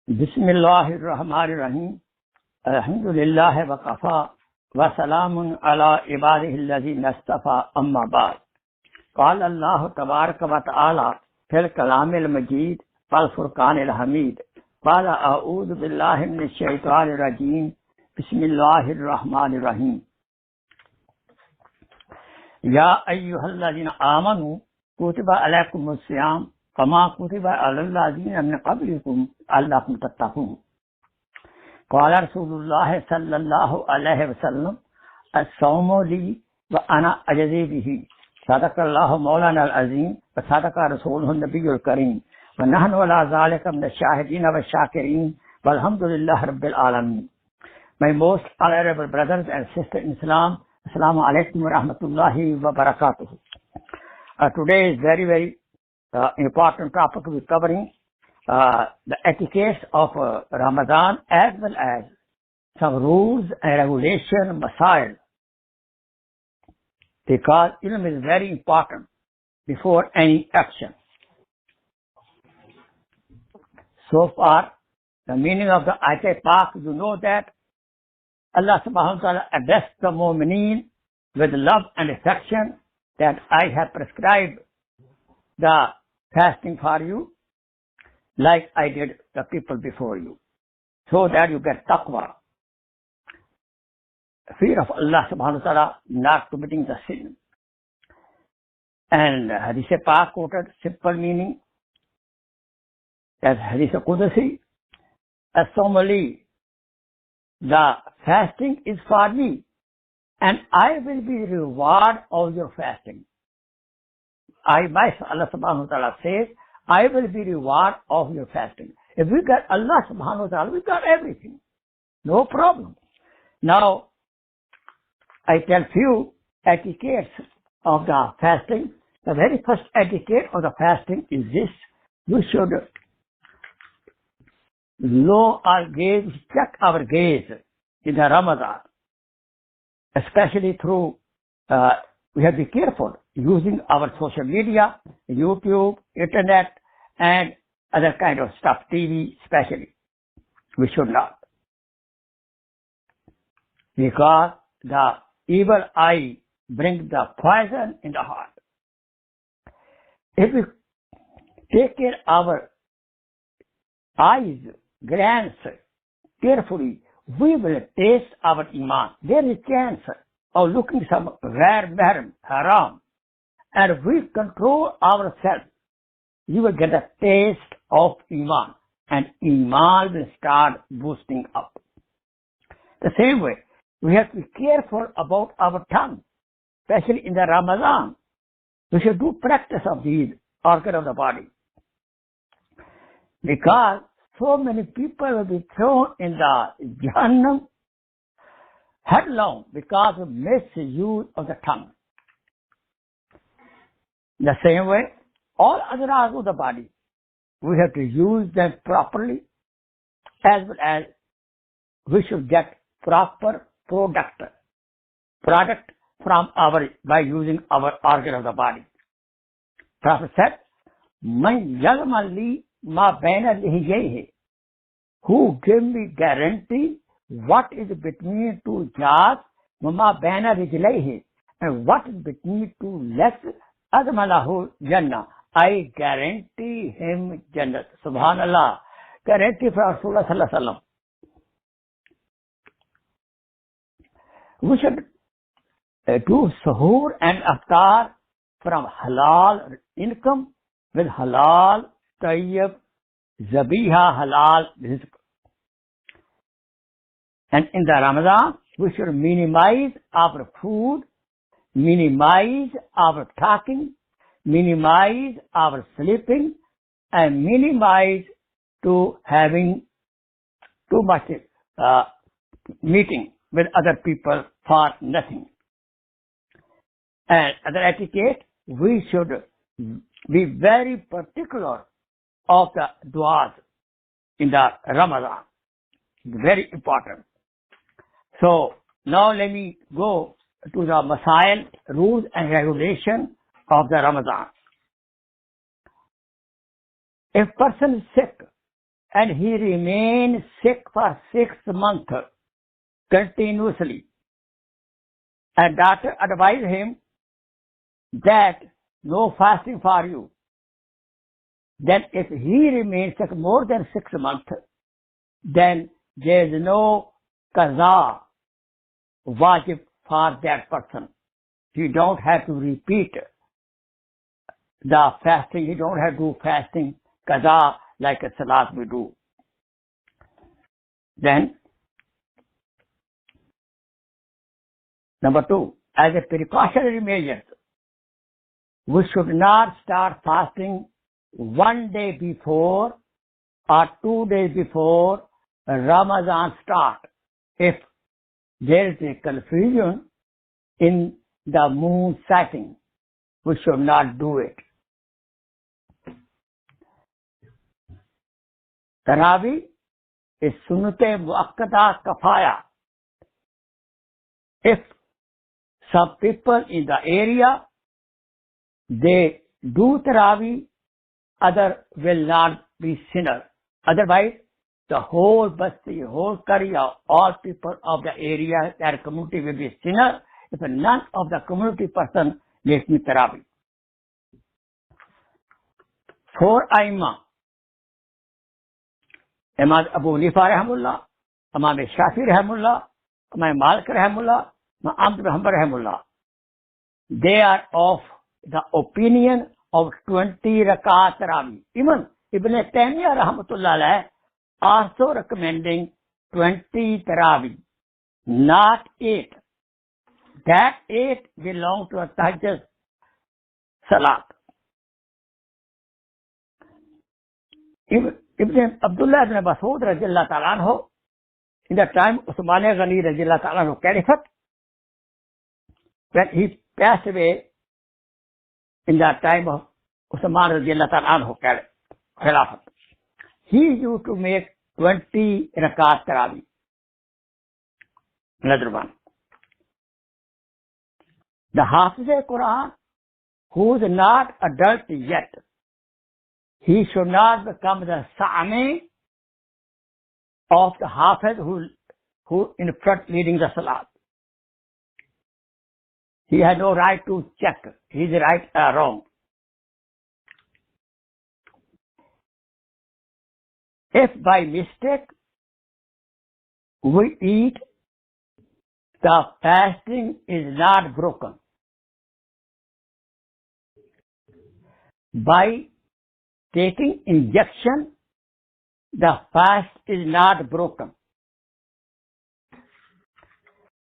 بسم اللہ الرحمن الرحیم الحمد للہ وقفا وسلام علی عبادہ الذین اصطفى اما بعد قال اللہ تبارک و تعالی فی الکلام المجید والفرقان الحمید قال اعوذ باللہ من الشیطان الرجیم بسم اللہ الرحمن الرحیم یا ایھا الذین آمنوا کتب علیکم الصیام کما کتب علی الذین من قبلکم لعلکم تتقون قال رسول اللہ صلی اللہ علیہ وسلم الصوم لی وانا اجزی بہ صدق اللہ مولانا العظیم وصدق رسولہ النبی الکریم ونحن علی ذلک من الشاہدین والشاکرین والحمد للہ رب العالمین. My most honorable brothers and sisters in Islam, Assalamu alaikum wa rahmatullahi wa barakatuh. Today is very important topic we're covering the etiquette of Ramadan as well as some rules and regulation masail, because ilm is very important before any action. So far, the meaning of the Ayat Pak, you know that Allah subhanahu wa ta'ala addressed the mu'mineen with love and affection, that I have prescribed the fasting for you like I did the people before you, so that you get taqwa, fear of Allah subhanahu wa ta'ala, not committing the sin. And Hadith Pak quoted simple meaning as Hadith Qudsi, as-sawmu li, the fasting is for me and I will be the reward of your fasting. Allah subhanahu wa ta'ala says, I will be reward of your fasting. If we got Allah subhanahu wa ta'ala, we got everything. No problem. Now, I tell few etiquettes of the fasting. The very first etiquette of the fasting is this: we should lower our gaze, check our gaze in the Ramadan, especially through, we have to be careful using our social media, YouTube, internet, and other kind of stuff, TV especially. We should not, because the evil eye brings the poison in the heart. If we take care of our eyes, glance carefully, we will taste our iman. There is a chance of looking some rare mahram, haram, and if we control ourselves, you will get a taste of iman, and iman will start boosting up. The same way, we have to be careful about our tongue, especially in the Ramadan. We should do practice of these organs of the body, because so many people will be thrown in the Jahannam headlong because of misuse of the tongue. The same way, all other organs of the body, we have to use them properly, as well as we should get proper product from by using our organ of the body. Prophet said, "Man yalma li ma baina lihiyaihi," who give me guarantee what is between two jaws, ma baina rijlaihi, and what is between two legs, azmalahu jannah, I guarantee him Jannat. Subhanallah. Guarantee for Rasulullah sallallahu alaihi wasallam. We should do suhoor and iftar from halal income with halal tayyib zabiha halal rizq. And in the Ramadan, we should minimize our food, minimize our talking, minimize our sleeping, and minimize to having too much meeting with other people for nothing. And other etiquette, we should be very particular of the du'as in the Ramadan. Very important. So now let me go to the masail, rules and regulation of the Ramadan. If person is sick and he remained sick for 6 months continuously. And doctor advised him that no fasting for you. Then if he remains sick more than 6 months, then there is no qaza wajib for that person. You don't have to repeat the fasting. You don't have to do fasting qaza like a salat we do. Then, number 2, as a precautionary measure, we should not start fasting 1 day before or 2 days before Ramadan start. If there is a confusion in the moon setting, we should not do it. Tarawih is sunnat muakkada kafaya. If some people in the area, they do Tarawih, other will not be sinner. Otherwise, the whole basti, whole Korea, all people of the area, their community will be sinner if none of the community person makes me Tarawih. 4 Aimma, Imam Abu Hanifa rahimahullah, Imam Shafi rahimahullah, Imam Malik rahimahullah, Imam Ahmad bin Hanbal rahimahullah, they are of the opinion of 20 rakat Tarawih. Even Ibn Taymiyyah rahmatullah alayh also recommending 20 Tarawih, not 8. That 8 belong to a Tahajjud Salat. Ibn Abdullah ibn Mas'ud radiallahu ta'ala anhu, in the time of Usman Ghani radiallahu ta'ala anhu caliphate, when he passed away in the time of Usman radiallahu ta'ala anhu khilafat, he used to make 20 rakat Tarawih. Another one. The Hafiz Quran, who is not adult yet, he should not become the Sa'ami of the Hafiz who in front leading the Salat. He has no right to check he is right or wrong. If by mistake we eat, the fasting is not broken. By taking injection, the fast is not broken.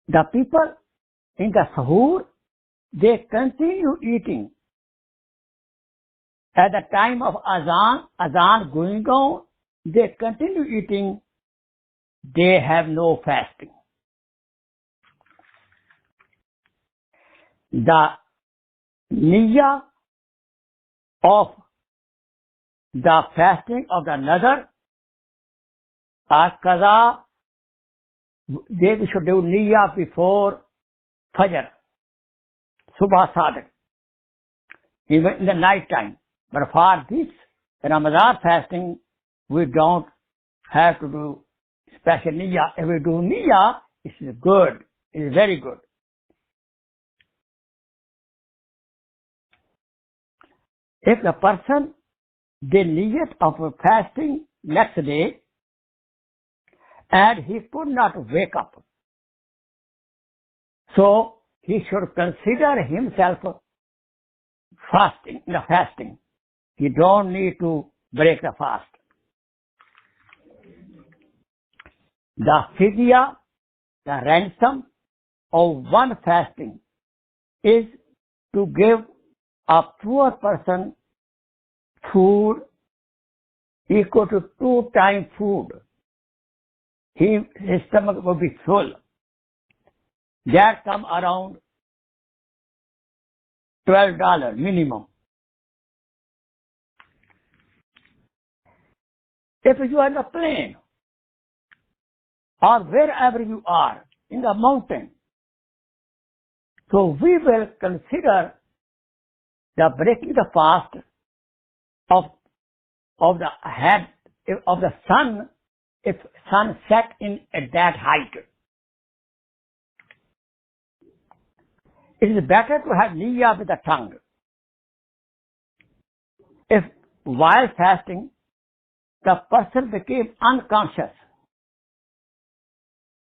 The people in the sahur, they continue eating. At the time of azan going on, they continue eating. They have no fasting. The niyyah of the fasting of the nazar or qaza, they should do niyyah before fajr, subah sadiq, even in the night time. But for this Ramadan fasting, we don't have to do special niyyah. If we do niyyah, it is good. It is very good. If the person did niyyat of fasting next day and he could not wake up, so he should consider himself fasting. He don't need to break the fast. The fidya, the ransom of one fasting, is to give a poor person food equal to 2 times food. His stomach will be full. That come around $12 minimum. If you are in a plane or wherever you are in the mountain, so we will consider the breaking the fast of the head of the sun, if sun set in at that height. It is better to have niyyah with the tongue. If while fasting, the person became unconscious,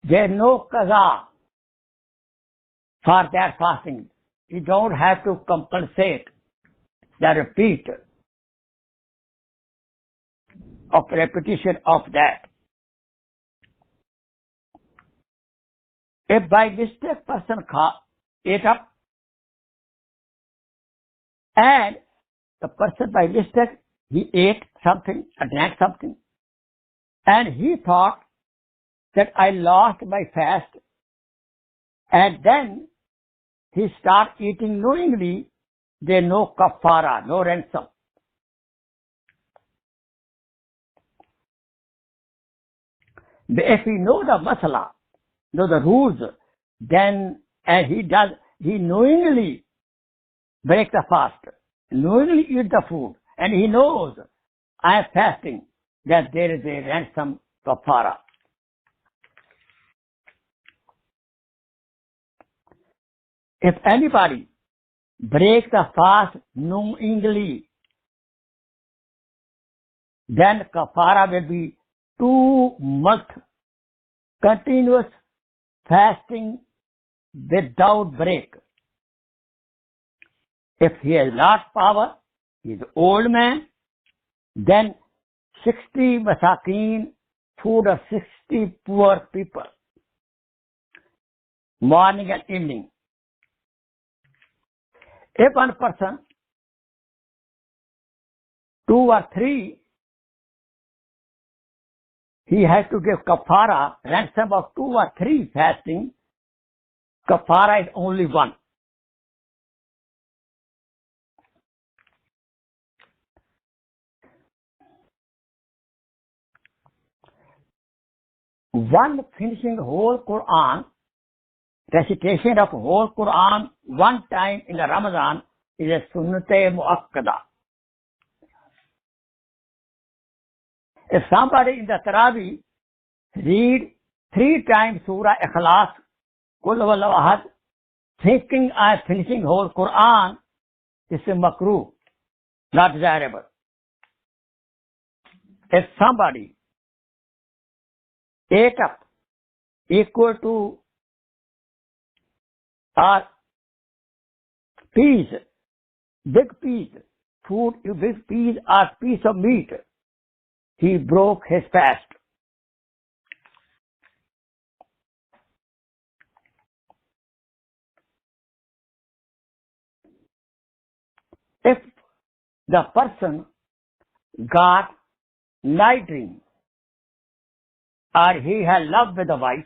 there is no qaza for that fasting. You don't have to compensate the repeat of repetition of that. If by mistake person ate up, and the person by mistake he ate something, drank something, and he thought that I lost my fast, and then he start eating knowingly, there no kafara, no ransom. If he know the masala, know the rules, then he knowingly break the fast, knowingly eat the food, and he knows I am fasting, that there is a ransom kafara. If anybody breaks the fast knowingly, then kafara will be 2 months continuous fasting without break. If he has not power, he is an old man, then 60 masakin, food of 60 poor people, morning and evening. If one person, 2 or 3, he has to give kafara, ransom of 2 or 3 fasting, kafara is only 1. One finishing whole Quran, recitation of whole Quran one time in the Ramadan is a sunnah muakkada. If somebody in the Tarawih read 3 times Surah Ikhlas, Qul Huwallahu Ahad, thinking I am finishing whole Quran, is a makruh, not desirable. If somebody ate up equal to or piece, big piece, food, big piece or piece of meat, he broke his fast. If the person got night dream, or he had love with the wife,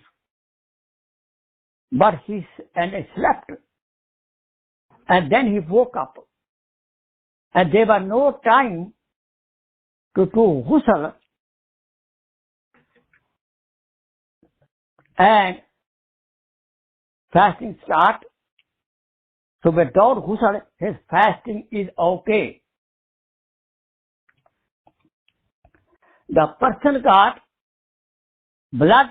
but he slept, and then he woke up, and there was no time to do ghusl, and fasting start. So without ghusl, his fasting is okay. The person got blood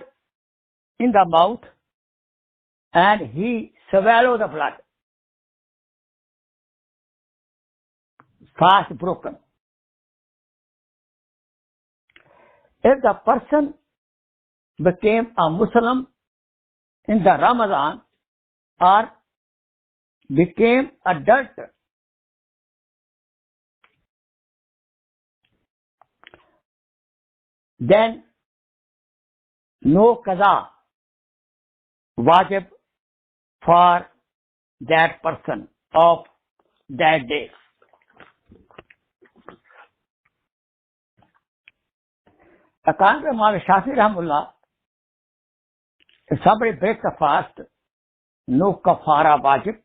in the mouth, and he swallowed the blood. Fast broken. If the person became a Muslim in the Ramadan or became adult, then no qaza wajib for that person of that day. According to Imam Shafi Rahimahullah, if somebody breaks the fast, no kafara wajib.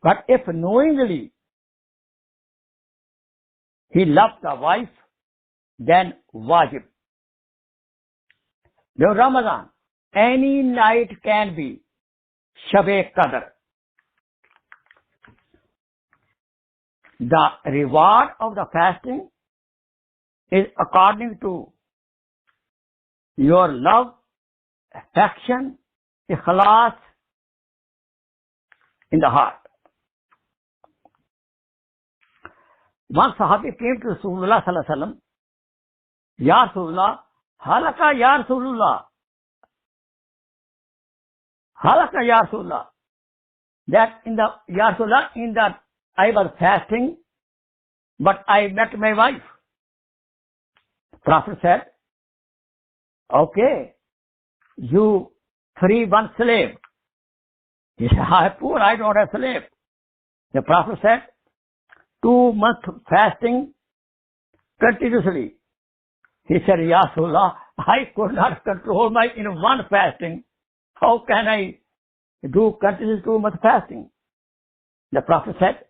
But if knowingly he loved the wife, then wajib. During Ramadan, any night can be Shab-e Qadr. The reward of the fasting is according to your love, affection, ikhlas in the heart. One Sahabi came to Rasulullah sallallahu alaihi wasallam, Ya Rasulullah, halaka ya Rasulullah, halaka ya Rasulullah. That in that I was fasting, but I met my wife. Prophet said, okay, you free one slave. He said, I am poor, I don't have slave. The Prophet said, 2 months fasting continuously. He said, Ya Rasulullah, I could not control my in one fasting. How can I do continuous 2 months fasting? The Prophet said,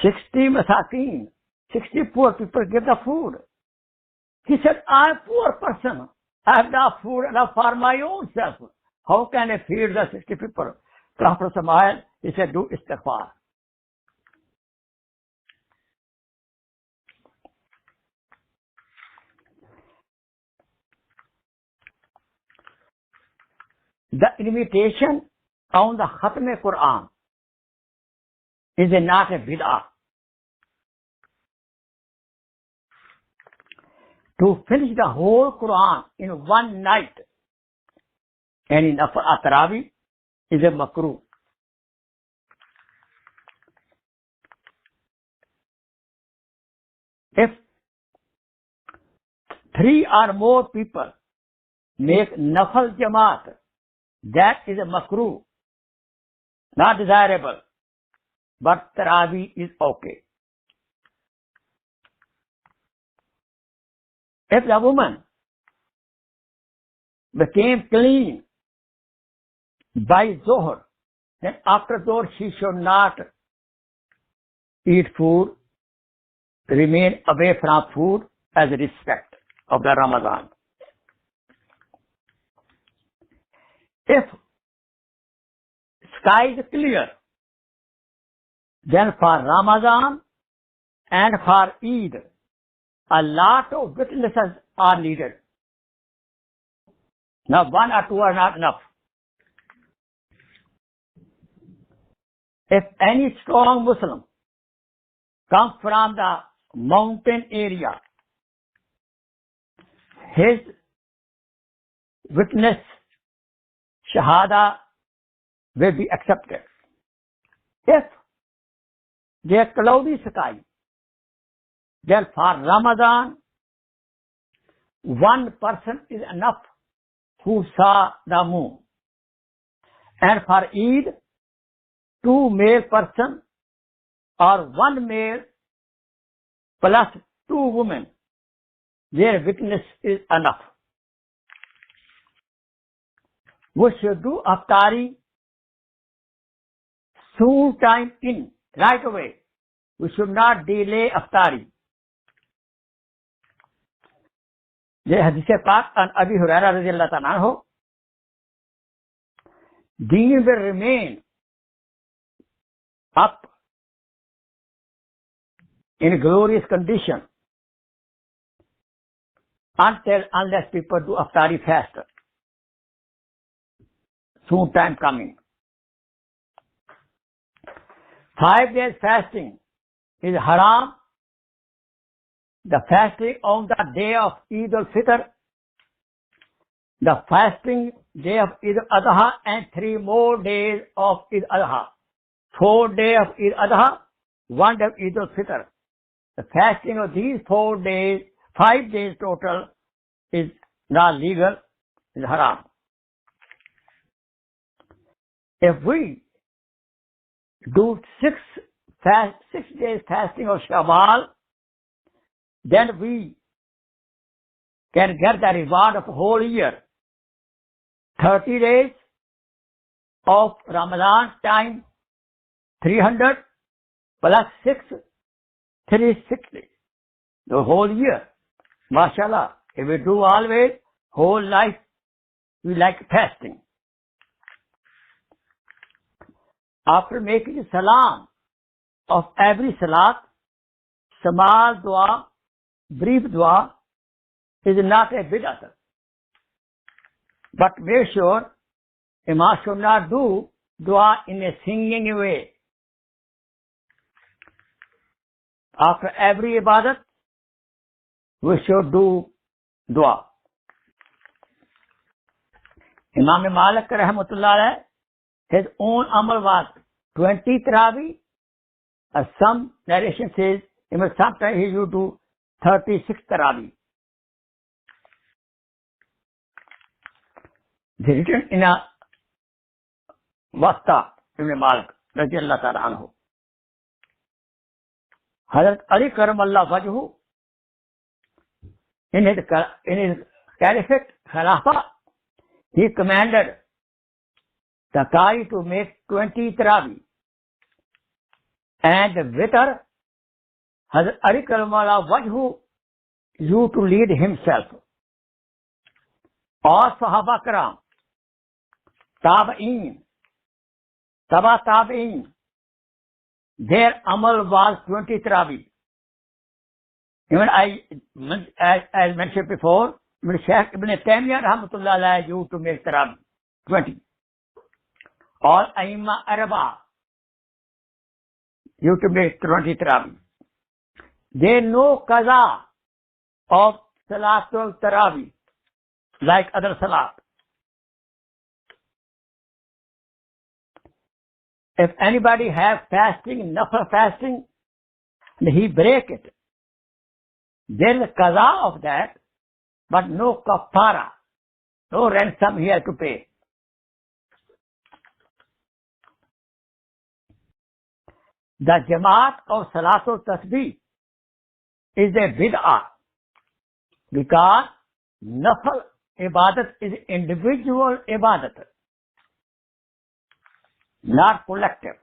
60 masakin, 60 poor people give the food. He said, I am a poor person. I have enough food enough for my own self. How can I feed the 60 people? Prophet smiled. He said, do istighfar. The invitation on the Khatm Quran is not a bid'ah. To finish the whole Quran in one night and in At-Tarawih is a makruh. If 3 or more people make nafal jamaat, that is a makruh, not desirable, but Tarawih is okay. If the woman became clean by Zohar, then after Zohar she should not eat food, remain away from food as a respect of the Ramadan. If sky is clear, then for Ramadan and for Eid, a lot of witnesses are needed. Now 1 or 2 are not enough. If any strong Muslim comes from the mountain area, his witness shahada will be accepted. If there is cloudy sky, then for Ramadan, 1 person is enough who saw the moon. And for Eid, 2 male persons or 1 male plus 2 women, their witness is enough. We should do iftari soon time in, right away. We should not delay iftari. یہ حدیث پاک عن ابی ہریرہ رضی اللہ تعالیٰ عنہ, deen will remain up in glorious condition unless people do iftari fast. Soon time coming. 5 days fasting is haram. The fasting on the day of Eid al-Fitr, the fasting day of Eid al-Adha, and 3 more days of Eid al-Adha. 4 days of Eid al-Adha, 1 day of Eid al-Fitr. The fasting of these 4 days, 5 days total, is not legal, is haram. If we do 6 days fasting of Shawwal, then we can get the reward of a whole year. 30 days of Ramadan time, 300 plus 6, 360. The whole year. MashaAllah. If we do always, whole life, we like fasting. After making salam of every salat, small dua brief dua is not a bid'ah. But make sure Imam should not do dua in a singing way. After every ibadat, we should do dua. Imam Malik rahmatullah alayh, his own amal was 20 tarawih. Some narration says even sometimes he used to do 36 tarawih. They written in a Wasta Ibn Malik radiyallahu ta'ala anhu. Hazrat Ali karamallahu wajhu, in his caliphate Khilafah, he commanded the Qari to make 20 tarawih. And the witr, Hazrat Ali karamallahu wajhu used to lead himself. All Sahaba Karam, Tabi'een, Taba Tabi'een, their amal was 20 tarawih. Even as mentioned before, Shaykh Ibn Taymiyyah rahmatullah alayhi used to make tarawih 20. All Aimma Arba used to make 20 tarawih. They know qaza of Salatul Tarawih like other salat. If anybody has fasting, nafil fasting, and he break it, there is qaza of that, but no kafara, no ransom he has to pay. The Jamaat of Salatul Tasbih is a bid'ah because nafil ibadat is individual ibadat, not collective.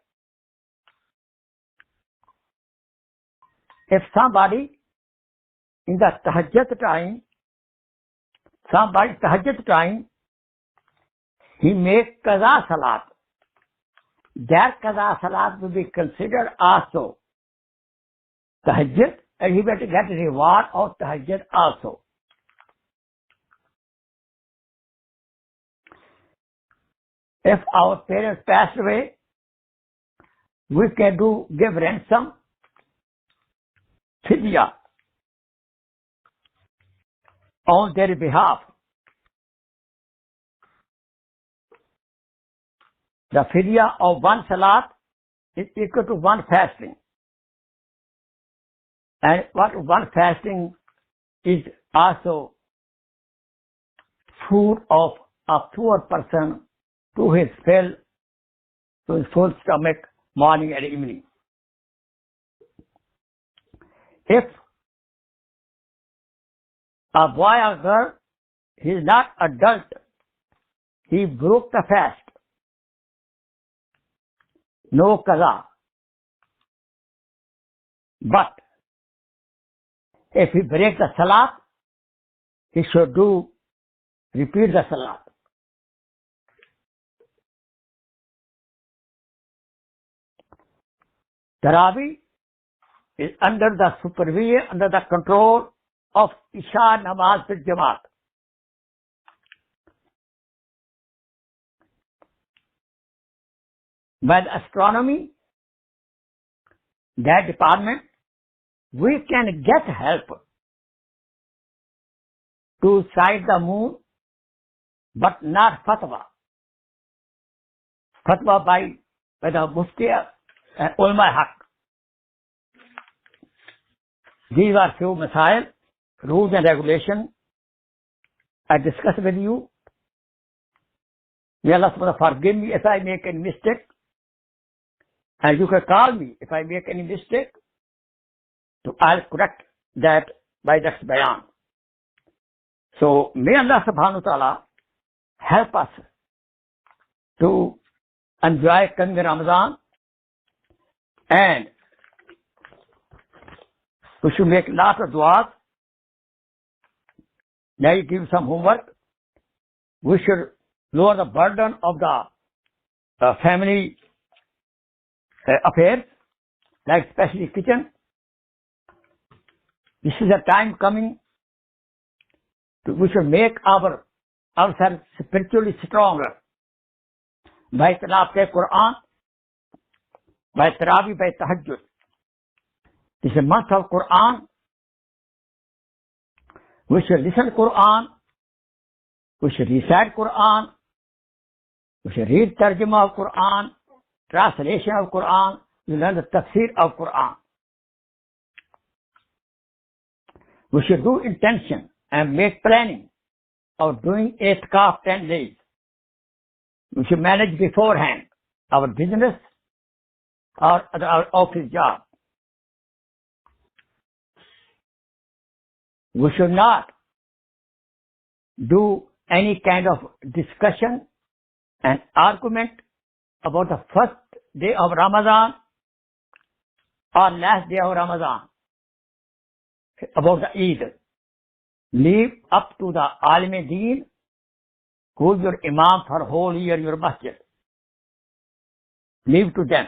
If somebody in the tahajjud time, he makes qaza salat, that qaza salat will be considered also tahajjud, and he will get reward of tahajjud also. If our parents passed away, we can give ransom, fidya, on their behalf. The fidya of one salat is equal to one fasting. And what one fasting is also food of a poor person to his full stomach, morning and evening. If a boy or girl, he is not adult, he broke the fast, no qaza. But if he breaks the salat, he should repeat the salat. Tarawih is under the supervision, under the control of Isha Namaz fil Jamaat. By the astronomy, that department, we can get help to sight the moon, but not fatwa. Fatwa by the Mufti and Ulama Haq. These are few masail, rules and regulations I discussed with you. May Allah subhanahu wa ta'ala forgive me if I make any mistake. And you can call me if I make any mistake. So I'll correct that by next bayan. So may Allah subhanahu wa ta'ala help us to enjoy coming Ramadan, and we should make lots of du'as. Now you give some homework. We should lower the burden of the family affairs, like especially kitchen. This is a time coming we should make ourselves spiritually stronger by tilawat Quran, by Tarawih, by Tahajjud. This is a month of Quran. We should listen Quran. We should recite Quran. We should read tarjuma of Quran, translation of Quran. We learn the tafsir of Quran. We should do intention and make planning of doing itikaf 10 days. We should manage beforehand our business or our office job. We should not do any kind of discussion and argument about the first day of Ramadan or last day of Ramadan, about the Eid. Leave up to the Alim-e-Deen, who is your Imam for whole year, your masjid. Leave to them.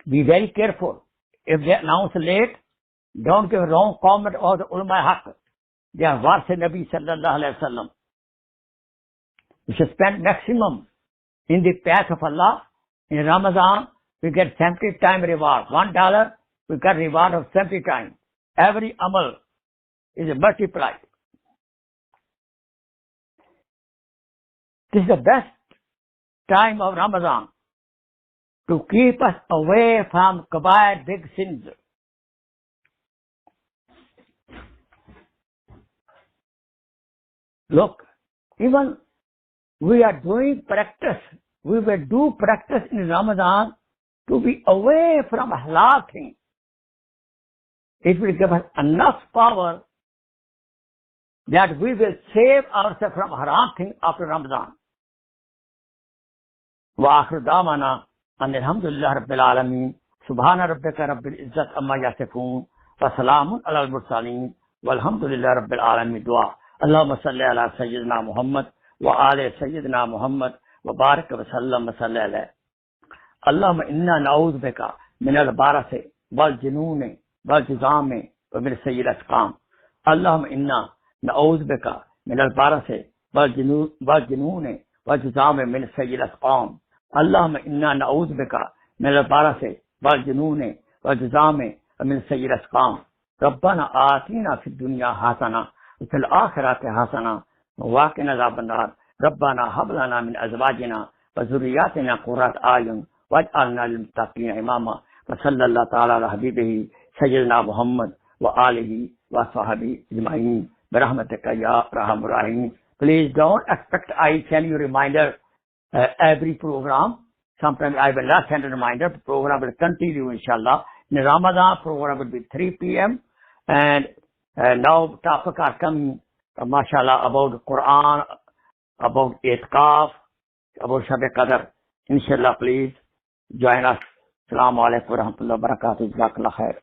Be very careful. If they announce late, don't give wrong comment of the ulama haq. They are warse Nabi sallallahu alayhi wa sallam. We should spend maximum in the path of Allah. In Ramadan, we get 70 times reward. $1, we get reward of 70 times. Every amal is multiplied. This is the best time of Ramadan to keep us away from kabair, big sins. Look, even we are doing practice. We will do practice in Ramadan to be away from halal things. It will give us enough power that we will save ourselves from haram things after Ramadan. Wa akhir da'wana alhamdulillah rabbil alameen. Subhana rabbika rabbil izzat amma yasifun. Wa salamun ala al-mursaleen. Walhamdulillah rabbil alameen. Dua. Allahumma salli ala Sayyidina Muhammad wa ali Sayyidina Muhammad wa barik wa sallam wa salli alayhi. Allahumma inna na'udhu bika min al-barasi wal jununi wal juzami wa min sayyid al-asqam. Allahumma inna na'udhu bika min al-barasi wal jununi wal juzami min sayyid al-asqam. Allahumma inna na'udhu bika min al-barasi wal jununi wal juzami wa min sayyid al-asqam. Rabbana atina fid dunya hasana وفي الآخرة حسنة وقنا عذاب النار. ربنا هب لنا من أزواجنا وذرياتنا قرة أعين واجعلنا للمتقين إماما. وصلى الله تعالى على حبيبه سيدنا محمد وآله وصحبه أجمعين برحمتك يا أرحم الراحمين. Please don't expect I send you reminder every program. Sometimes I will not send a reminder. The program will continue inshallah. In Ramadan program will be 3 p.m. and now topics are coming, mashallah, about Quran, about Itikaf, about Shab-e Qadr. Inshallah, please join us. Assalamu alaikum wa rahmatullahi wa barakatuh. Jazakallah khair.